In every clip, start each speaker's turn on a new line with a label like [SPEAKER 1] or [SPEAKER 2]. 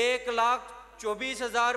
[SPEAKER 1] 1,24,000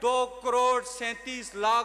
[SPEAKER 1] 2,37,00,000